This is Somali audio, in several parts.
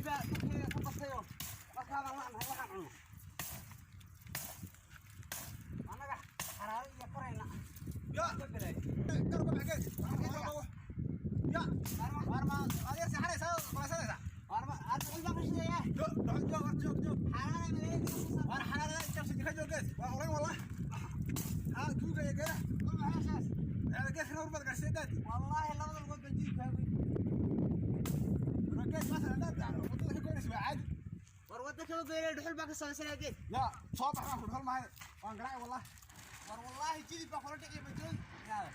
جدي بقى بطيو ما كان الله عنه waxaan cuno anaga xaraar iyo qorayna ya garba xageed ya warma adeer saxaraysa qaasanaysa warma aad u baqashaya joog xaraar meelay war xaraar jabsi ka joogay waa oran wallah ha tuuga yaga ma xasaas ana geesna urbad garseedad wallahi labada lugood banjiil kaagay ركز مثلا لا تعرف وضلك كويس عادي ورودك لو غير دخل باك سنه جيت لا صباح ما دخل معي وان قراي والله والله جيدي باخو دقي بدون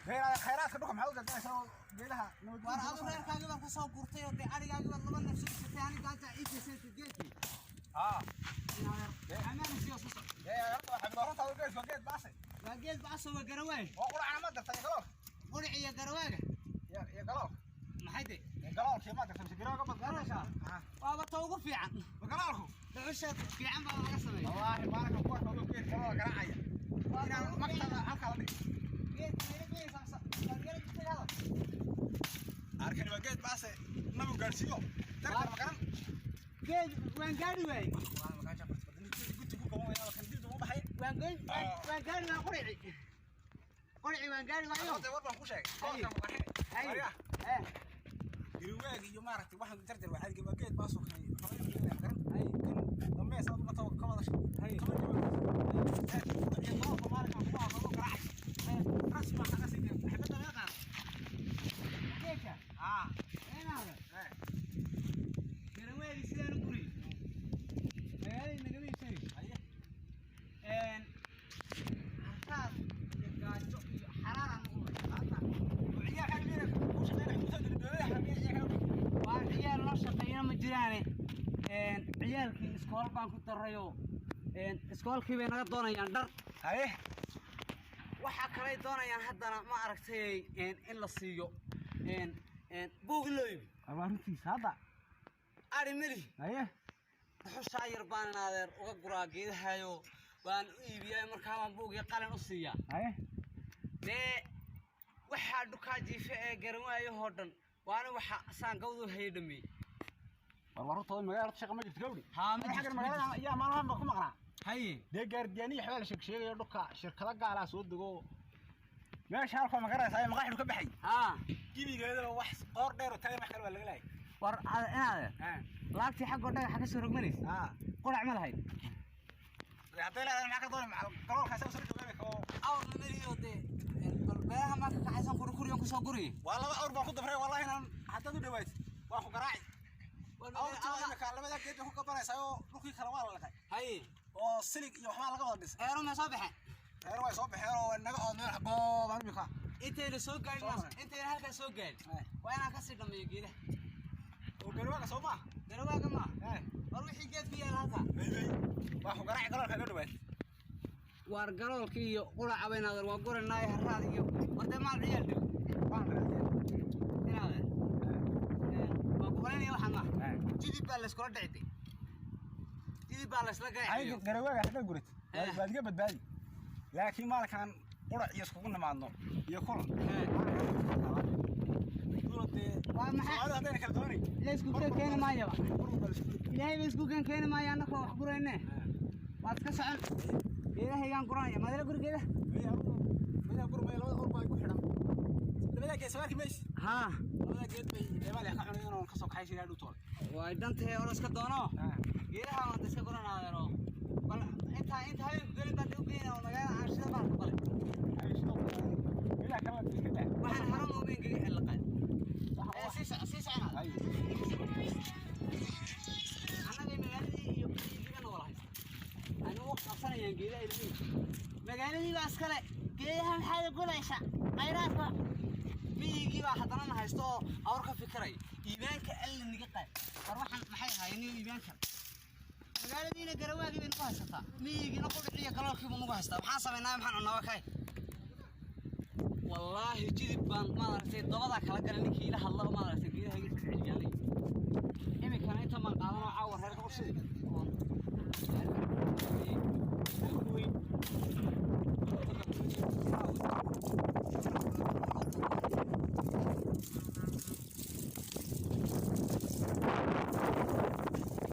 غير خيرات كدخم حوجه دايسو جيلها war adu reerkaaga baan ka soo gurtay oo arigaaga baan laba nafsi sifaani gaanta iibsay geedki amaan siyo soo xabdoorta oo geed baasay geed baasay waa garaway oo quraan ma dartay galo quriciya garawaaga ya galo maxayde galo kii ma dartay garaaga bad garasha waaba tawgu fiican galaalku duxusha fiican baa laga sameeyay wallahi baraka ku waxa geed galo garaacaya ina maktada halka la dhig geed saasa geed tigada arkan waa geed baasay nabu gaarsiyo tarka ma garan geed waan gaari way wallahi ma gaajaa bartay gudti ku qaban waa kan dib u baxay waan gaari waan qurici waan gaari waayo hadda war baan ku sheegay qoolka ma qaxay جرواج يو مارتي واحد جرجر واحد جاب جيت باسو خاي قرن هاي كان لما يصاب ما تو كما دش هاي كمان هاي ما هو مارك ما هو قرعي راس ما حاجه سيدي حبيت انا كيكه اين هذا جرواج سيدنا قري هاي نغبي شيء هاي ان حساس يقاجو حراره وعيا حبيبك وش غير وعيال لا شقينا ما جيران عيالكي اسكول بان ku darayo iskoolkii bay naga doonayaan dhar haye waxa kale doonayaan haddana ma aragtay in la siiyo buugloyb abaartiis hadda ari mili haye xusaa yar baan naadeer uga guraa geedahayo waan u iibiyay markaa aan buugii qalin u siiya haye waxa dhuka jiife ee garan waayo hodan waana waxa saan gawdu haydhamay warwarto magaalada shaqo ma jirto gawdi ha ma jirto magaalada ayaa maalmahan ba ku maqnaa haye de gaardiyaaniyo xawal sheegayo dhuka shirkada gaala soo dago meesha halka ma garaysaa maqaxdu ka baxay ha gibigeeda wax qoor dheer oo taay maxkar laga laay war inaade laagti xaqo dhagax ka soo rogmanaysa ha qurac ma lahayd hadayla ma ka doonay garoolka soo joogay ko aw numeriyo de beeraha ma ka kaxaysan kurkuriyo ku soo guri waa laba awr baan ku dabray wallahi inaan hadda u dhawayd waan ku garaaci awrta ka labada geed ku qabanaysaa oo dhulkii kala waa la laqay hay oo silig iyo waxba laga wada dhisay eero ma soo baxay eero way soo baxeen oo naga oo meel xaqoo baan mika intee soo gaadhay intee halka soo gaadhay waa inaan ka sii dhameeyo geedaha oo garwaaga soo ma garwaaga ma war wixii geed ku yaal halka waa ku garaaci garoolka ka dhawayd war garoolka iyo quraca baynaadar waa goranay haraad iyo wada maal ciyaal dhig waan raadiyay inaad waa goranay waxan ma jidid baa la iskula dhicday jidid baa la isla gaay ay garawaaga xaga gurit baad ga badbaadi laakiin maalkan qurac iyo isku nimaadno iyo kulan waa maxay hadana kala doonay la isku keen maayo ilaahay isku keen maayo anako wax gurayne waad ka socon ilaahay aan quraanay madala gurigeeda maya gurmay laba orba ay ku xidhan labada gees waa kimeys ha labada geed bay deebaal ka xunayeen oo ka soo kaxay shiraa dhutol way dantay oo iska doono geedaha aan iska qoranaadero bal inta hay galin baa u geeyna oo naga aashida baa bal aashida ila kala tiskada waxaan haram oo been geeyay ilqay si socna ay anaga magaaladii iyo geedana walahay أنا وقت أصلاً ينقله إلمي مجاني بس كله كيهم حاجة كلها غيرها ميجي واحد أنا هيستو أورك فكري يبانك قال النجقة أروح محيها يعني يبانك مجاني دينا جرواجي من قاسطة ميجي نقول لي كلام كيف مو قاسطة حاسب إنها محن أنا وكاي والله جدي بان ما رأيت ضبطك على قرني كيله الله ما رأيت كيله هيك تعجبني إمي كان أنت من قالوا عور هذا وصل